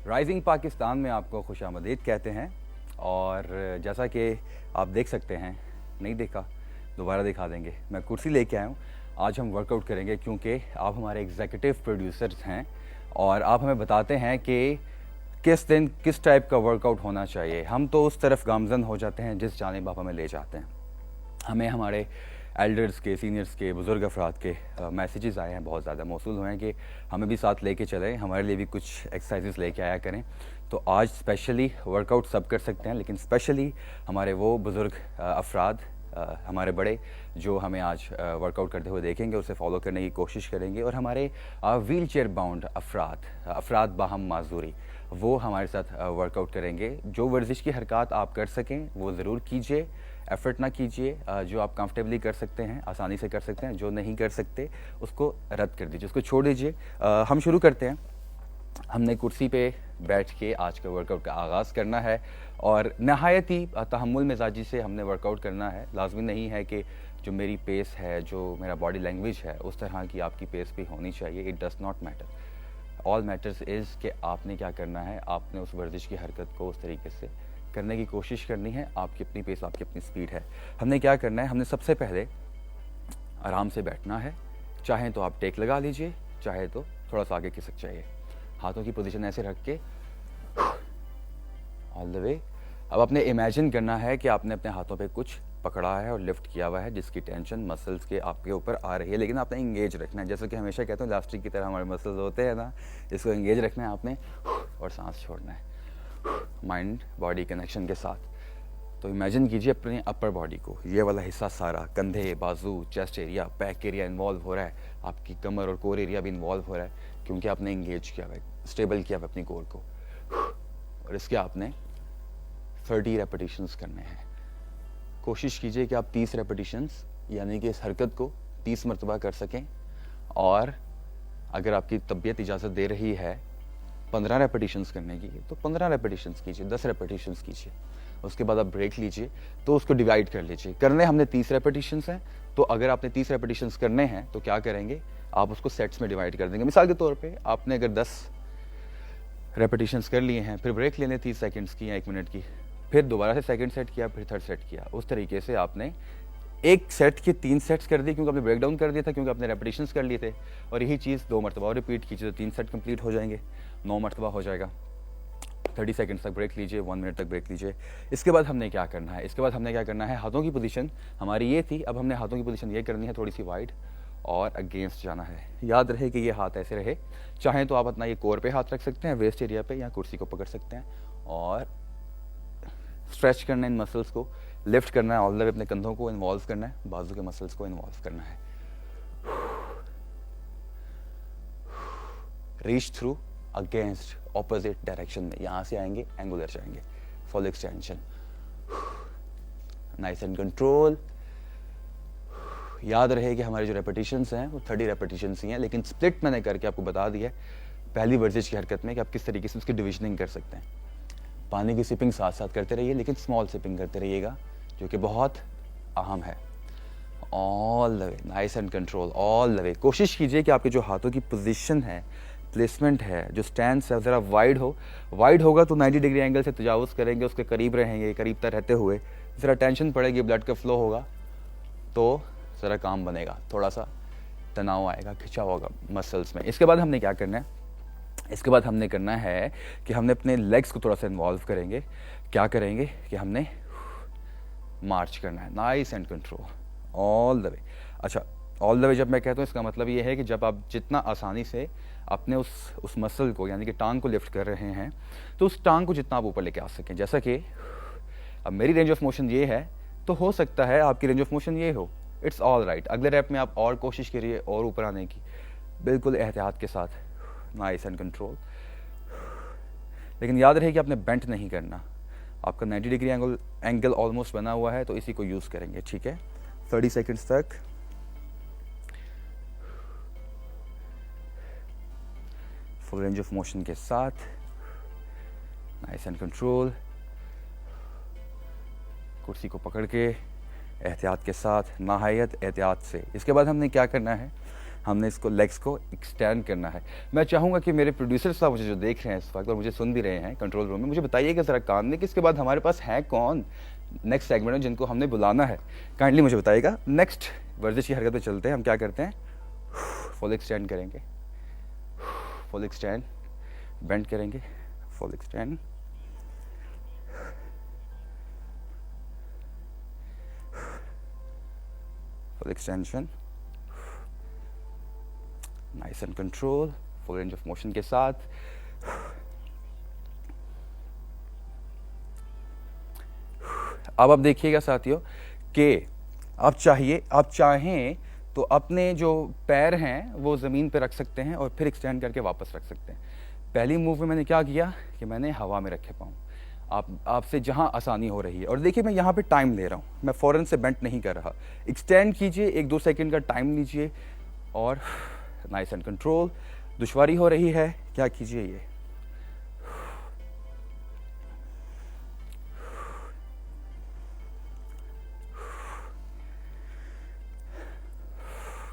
Rising Pakistan में आपको खुशामदीद कहते हैं। और जैसा कि आप देख सकते हैं, नहीं देखा दोबारा दिखा देंगे, मैं कुर्सी लेके आया हूँ। आज हम वर्कआउट करेंगे क्योंकि आप हमारे एग्जीक्यूटिव प्रोड्यूसर्स हैं और आप हमें बताते हैं कि किस दिन किस टाइप का वर्कआउट होना चाहिए। हम तो उस तरफ गामजन हो जाते हैं जिस जानिब आप हमें ले जाते हैं। हमें हमारे एल्डर्स के, सीनियर्स के, बुज़ुर्ग अफराद के मैसेजेस आए हैं, बहुत ज़्यादा मौसूल हुए हैं कि हमें भी साथ लेके चलें, हमारे लिए भी कुछ एक्सरसाइजेस लेके आया करें। तो आज स्पेशली वर्कआउट सब कर सकते हैं, लेकिन स्पेशली हमारे वो बुज़ुर्ग अफराद, हमारे बड़े, जो हमें आज वर्कआउट करते हुए देखेंगे, उसे फॉलो करने की कोशिश करेंगे। और हमारे व्हील चेयर बाउंड अफराद बाहम माजूरी, वो हमारे साथ वर्कआउट करेंगे। जो वर्जिश की हरकत आप कर सकें वो ज़रूर कीजिए, एफर्ट ना कीजिए। जो आप कंफर्टेबली कर सकते हैं आसानी से कर सकते हैं, जो नहीं कर सकते उसको रद्द कर दीजिए, उसको छोड़ दीजिए। हम शुरू करते हैं। हमने कुर्सी पे बैठ के आज का वर्कआउट का आगाज़ करना है और नहायत ही तहम्मुल मिजाजी से हमने वर्कआउट करना है। लाजमी नहीं है कि जो मेरी पेस है, जो मेरा बॉडी लैंग्वेज है, उस तरह की आपकी पेस भी होनी चाहिए। It does not matter. All matters is कि आपने क्या करना है, आपने उस वर्जिश की हरकत को उस तरीके से करने की कोशिश करनी है। आपकी अपनी पेस, आपकी अपनी स्पीड है। हमने क्या करना है, हमने सबसे पहले आराम से बैठना है। चाहें तो आप टेक लगा लीजिए, चाहे तो थोड़ा सा आगे खिसक जाइए। हाथों की पोजीशन ऐसे रख के ऑल द वे। अब आपने इमेजिन करना है कि आपने अपने हाथों पे कुछ पकड़ा है और लिफ्ट किया हुआ है, जिसकी टेंशन मसल्स के आपके ऊपर आ रही है, लेकिन आपने इंगेज रखना है। जैसे कि हमेशा कहता हूँ, इलास्टिक की तरह हमारे मसल्स होते हैं ना, इसको इंगेज रखना है आपने और सांस छोड़ना है माइंड बॉडी कनेक्शन के साथ। तो इमेजिन कीजिए अपने अपर बॉडी को, ये वाला हिस्सा सारा, कंधे, बाजू, chest area, back area involve हो रहा है, आपकी कमर और कोर एरिया भी इन्वॉल्व हो रहा है, क्योंकि आपने इंगेज किया हुआ है, स्टेबल किया हुआ अपनी कोर को। और इसके आपने 30 रेपिटेशंस करने हैं। कोशिश कीजिए कि आप 30 रेपिटेशंस यानी कि इस हरकत को 30 मरतबा कर सकें। और अगर आपकी तबीयत इजाज़त दे रही है 15 रेपिटेशंस करने की, तो 15 रेपिटेशंस कीजिए, 10 रेपिटेशंस कीजिए। उसके बाद आप ब्रेक लीजिए, तो उसको डिवाइड कर लीजिए। करने हमने 30 रेपिटेशंस हैं, तो अगर आपने 30 रेपिटेशंस करने हैं तो क्या करेंगे, आप उसको सेट्स में डिवाइड कर देंगे। मिसाल के तौर पे आपने अगर 10 रेपिटेशंस कर लिए हैं, फिर ब्रेक लेने 30 सेकंड्स की या 1 मिनट की, फिर दोबारा से सेकंड सेट किया, फिर थर्ड सेट किया। उस तरीके से आपने एक सेट के 3 सेट्स कर दिए, क्योंकि आपने ब्रेक डाउन कर दिया था, क्योंकि आपने रेपिटेशंस कर लिए थे। और यही चीज़ 2 मरतबा और रिपीट कीजिए, तो 3 सेट कंप्लीट हो जाएंगे, 9 मरतबा हो जाएगा। 30 सेकंड्स तक ब्रेक लीजिए, 1 मिनट तक ब्रेक लीजिए। इसके बाद हमने क्या करना है, इसके बाद हमने क्या करना है, हाथों की पोजीशन हमारी ये थी, अब हमने हाथों की पोजीशन ये करनी है, थोड़ी सी वाइड और अगेंस्ट जाना है। याद रहे कि ये हाथ ऐसे रहे। चाहें तो आप अपना ये कोर पे हाथ रख सकते हैं, वेस्ट एरिया पे, या कुर्सी को पकड़ सकते हैं और स्ट्रेच करना है इन मसल्स को, लिफ्ट करना है, ऑल द वे अपने कंधों को इन्वॉल्व करना है, बाजू के मसल्स को इन्वॉल्व करना है। Reach through against opposite direction में, यहां से आएंगे, एंगुलर जाएंगे, full extension, nice and control. याद रहे कि हमारे जो रेपिटेशंस हैं वो 30 रेपिटेशंस ही हैं, लेकिन स्प्लिट मैंने करके आपको बता दिया है पहली वर्जिश की हरकत में कि आप किस तरीके से उसकी डिविजनिंग कर सकते हैं। पानी की सिपिंग साथ साथ करते रहिए, लेकिन स्मॉल सिपिंग करते रहिएगा, जो कि बहुत अहम है। All the way, nice and control, all the way. कोशिश कीजिए कि आपके जो हाथों की पोजीशन है, प्लेसमेंट है, जो स्टैंड है, ज़रा वाइड हो। वाइड होगा तो 90 डिग्री एंगल से तजावुज़ करेंगे, उसके करीब रहेंगे, करीब तक रहते हुए ज़रा टेंशन पड़ेगी, ब्लड का फ्लो होगा तो ज़रा काम बनेगा, थोड़ा सा तनाव आएगा, खिंचाव होगा मसल्स में। इसके बाद हमने क्या करना है, इसके बाद हमने करना है कि हमने अपने लेग्स को थोड़ा सा इन्वॉल्व करेंगे। क्या करेंगे कि हमने मार्च करना है, nice and control, all the way. अच्छा, ऑल द वे जब मैं कहता हूँ, इसका मतलब ये है कि जब आप जितना आसानी से अपने उस मसल को, यानी कि टांग को लिफ्ट कर रहे हैं, तो उस टांग को जितना आप ऊपर लेके आ सकें। जैसा कि अब मेरी रेंज ऑफ मोशन ये है, तो हो सकता है आपकी रेंज ऑफ मोशन ये हो, इट्स ऑल राइट। अगले रैप में आप और कोशिश करिए और ऊपर आने की, बिल्कुल एहतियात के साथ, नाइस एंड कंट्रोल। लेकिन याद रहे कि आपने बेंट नहीं करना। आपका 90 डिग्री एंगल ऑलमोस्ट बना हुआ है, तो इसी को यूज़ करेंगे, ठीक है। 30 सेकंड्स तक फुल रेंज ऑफ मोशन के साथ, नाइस एंड कंट्रोल। कुर्सी को पकड़ के एहतियात के साथ, नहायत एहतियात से। इसके बाद हमने क्या करना है, हमने इसको लेग्स को एक्सटेंड करना है। मैं चाहूँगा कि मेरे प्रोड्यूसर साहब मुझे जो देख रहे हैं इस वक्त और मुझे सुन भी रहे हैं कंट्रोल रूम में, मुझे बताइएगा ज़रा कान में कि इसके बाद हमारे पास है कौन नेक्स्ट सेगमेंट में जिनको हमने बुलाना है। काइंडली मुझे बताइएगा। नेक्स्ट वर्जिश की हरकत पे चलते हैं। हम क्या करते हैं, फुल एक्सटेंड करेंगे, फुल एक्सटेंड, बेंड करेंगे, full extend, full extension, nice and control, full range of motion के साथ। अब आप देखिएगा साथियों कि आप चाहें तो अपने जो पैर हैं वो ज़मीन पे रख सकते हैं और फिर एक्सटेंड करके वापस रख सकते हैं। पहली मूव में मैंने क्या किया कि मैंने हवा में रखे पाऊँ। आपसे जहाँ आसानी हो रही है, और देखिए मैं यहाँ पे टाइम ले रहा हूँ, मैं फ़ौरन से बेंट नहीं कर रहा। एक्सटेंड कीजिए, 1-2 सेकंड का टाइम लीजिए और नाइस एंड कंट्रोल। दुश्वारी हो रही है, क्या कीजिए ये,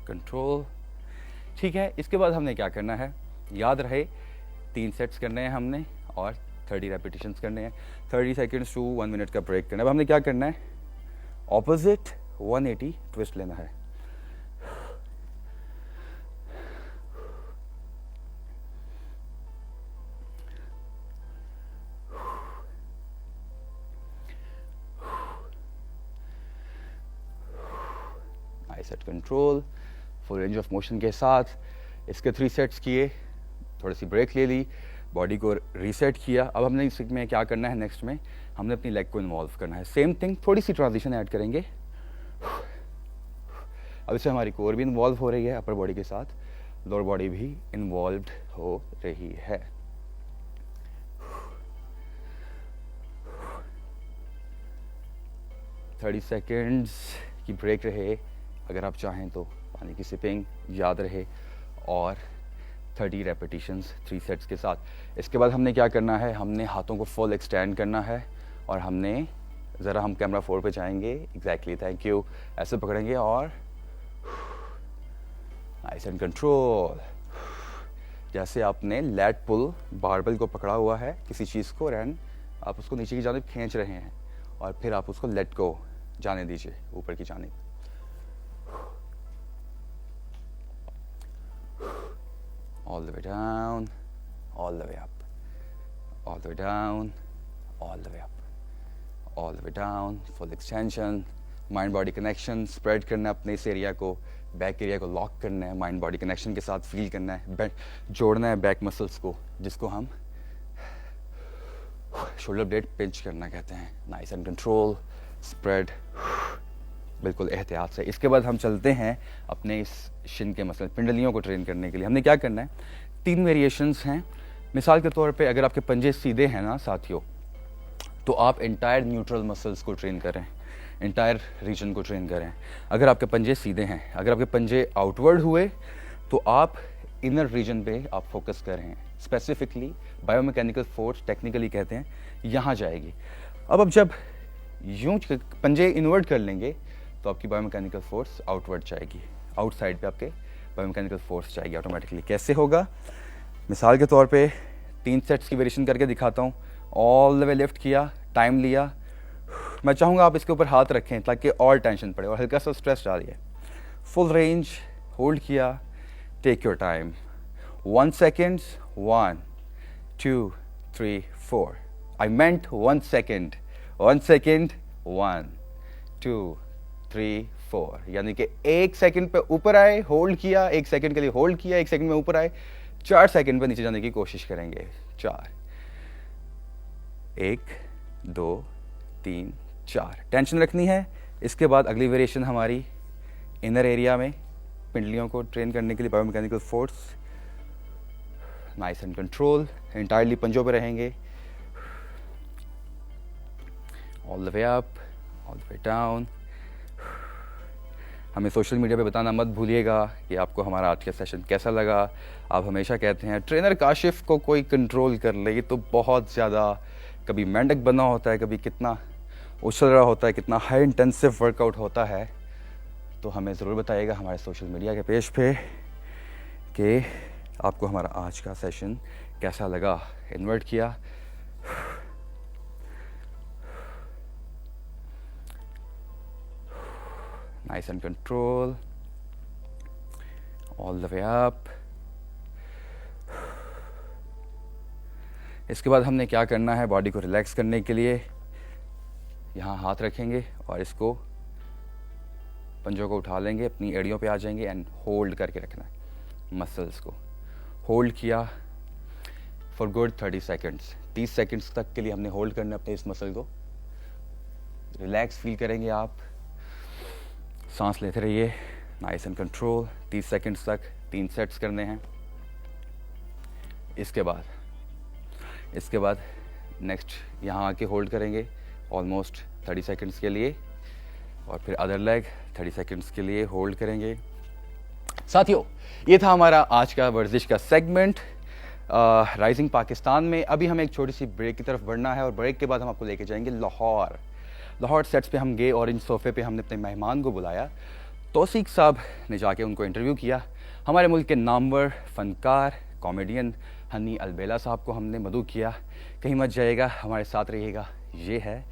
कंट्रोल। ठीक है, इसके बाद हमने क्या करना है, याद रहे 3 सेट्स करने हैं हमने और 30 रेपिटेशंस करने हैं। 30 सेकेंड्स टू 1 मिनट का ब्रेक करना है। अब हमने क्या करना है, ऑपोजिट 180 ट्विस्ट लेना है। Nice at control, full range of motion के साथ। इसके 3 सेट्स किए, थोड़ी सी ब्रेक ले ली, बॉडी को रीसेट किया। अब हमने इसमें क्या करना है, नेक्स्ट में हमने अपनी लेग को इन्वॉल्व करना है। सेम थिंग, थोड़ी सी ट्रांजिशन ऐड करेंगे। अब इससे हमारी कोर भी इन्वॉल्व हो रही है अपर बॉडी के साथ, लोअर बॉडी भी इन्वॉल्व हो रही है। थर्टी सेकेंड्स की ब्रेक रहे, अगर आप चाहें तो पानी की सिपिंग याद रहे, और 30 रेपिटेशंस 3 सेट्स के साथ। इसके बाद हमने क्या करना है, हमने हाथों को फुल एक्सटेंड करना है और हमने ज़रा हम कैमरा 4 पे जाएंगे। Exactly, thank you. ऐसे पकड़ेंगे और नाइस एंड कंट्रोल। जैसे आपने लेट पुल बारबेल को पकड़ा हुआ है किसी चीज़ को, रैन आप उसको नीचे की जानिब खींच रहे हैं और फिर आप उसको लेट को जाने दीजिए ऊपर की जानिब। All the way down, all the way up, all the way down, all the way up, all the way down, full extension, mind body connection spread करना है अपने इस एरिया को, बैक एरिया को लॉक करना है, माइंड बॉडी कनेक्शन के साथ फील करना है, जोड़ना है बैक मसल्स को, जिसको हम शोल्डर ब्लेड पिंच करना कहते हैं। नाइस एंड कंट्रोल, स्प्रेड, बिल्कुल एहतियात से। इसके बाद हम चलते हैं अपने इस शिन के मसल पिंडलियों को ट्रेन करने के लिए। हमने क्या करना है, 3 वेरिएशंस हैं। मिसाल के तौर पे अगर आपके पंजे सीधे हैं ना साथियों, तो आप इंटायर न्यूट्रल मसल्स को ट्रेन करें, इंटायर रीजन को ट्रेन करें। अगर आपके पंजे सीधे हैं, अगर आपके पंजे आउटवर्ड हुए तो आप इनर रीजन पे आप फोकस कर रहे हैं। स्पेसिफिकली बायोमैकेनिकल फोर्स टेक्निकली कहते हैं, यहाँ जाएगी। अब जब यूं पंजे इनवर्ट कर लेंगे तो आपकी बायोमैकेनिकल फोर्स आउटवर्ड जाएगी, आउटसाइड पे आपके बायोमैकेनिकल फोर्स जाएगी ऑटोमेटिकली। कैसे होगा, मिसाल के तौर पे 3 सेट्स की वेरिएशन करके दिखाता हूँ। ऑल द वे लिफ्ट किया, टाइम लिया। मैं चाहूँगा आप इसके ऊपर हाथ रखें ताकि और टेंशन पड़े और हल्का सा स्ट्रेस डालिए। फुल रेंज होल्ड किया, take your time, 1 second, 1 2 3 4। I meant 1 second, 1 second, 1 2 3 4। यानी कि 1 सेकंड पे ऊपर आए, होल्ड किया, 1 सेकंड के लिए होल्ड किया, 1 सेकंड में ऊपर आए, 4 सेकंड पे नीचे जाने की कोशिश करेंगे। 4, 1 2 3 4। टेंशन रखनी है। इसके बाद अगली वेरिएशन हमारी इनर एरिया में पिंडलियों को ट्रेन करने के लिए biomechanical force. Nice and control, entirely पंजों पे रहेंगे। All the way up, all the way down. हमें सोशल मीडिया पे बताना मत भूलिएगा कि आपको हमारा आज का सेशन कैसा लगा। आप हमेशा कहते हैं ट्रेनर काशिफ को कोई कंट्रोल कर ले, ये तो बहुत ज़्यादा कभी मेंढक बना होता है, कभी कितना उछल रहा होता है, कितना हाई इंटेंसिव वर्कआउट होता है। तो हमें ज़रूर बताइएगा हमारे सोशल मीडिया के पेज पे। कि आपको हमारा आज का सेशन कैसा लगा। इन्वर्ट किया, nice and control, all the way up. इसके बाद हमने क्या करना है, बॉडी को रिलैक्स करने के लिए यहाँ हाथ रखेंगे और इसको पंजों को उठा लेंगे, अपनी एड़ियों पे आ जाएंगे एंड होल्ड करके रखना है। मसल्स को होल्ड किया फॉर गुड 30 सेकेंड्स। 30 सेकेंड्स तक के लिए हमने होल्ड करना है अपने इस मसल को। रिलैक्स फील करेंगे आप, सांस लेते रहिए, नाइस एंड कंट्रोल। 30 सेकेंड्स तक 3 सेट्स करने हैं। इसके बाद नेक्स्ट यहाँ आके होल्ड करेंगे ऑलमोस्ट 30 सेकेंड्स के लिए, और फिर अदर लेग 30 सेकेंड्स के लिए होल्ड करेंगे। साथियों, ये था हमारा आज का वर्जिश का सेगमेंट राइजिंग पाकिस्तान में। अभी हमें एक छोटी सी ब्रेक की तरफ बढ़ना है और ब्रेक के बाद हम आपको लेके जाएंगे लाहौर सेट्स पे हम गए और इन सोफ़े पे हमने अपने मेहमान को बुलाया। तौसीक साहब ने जाके उनको इंटरव्यू किया। हमारे मुल्क के नामवर फ़नकार कॉमेडियन हनी अलबेला साहब को हमने मदऊ किया। कहीं मत जाइएगा, हमारे साथ रहिएगा। ये है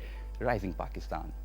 राइजिंग पाकिस्तान।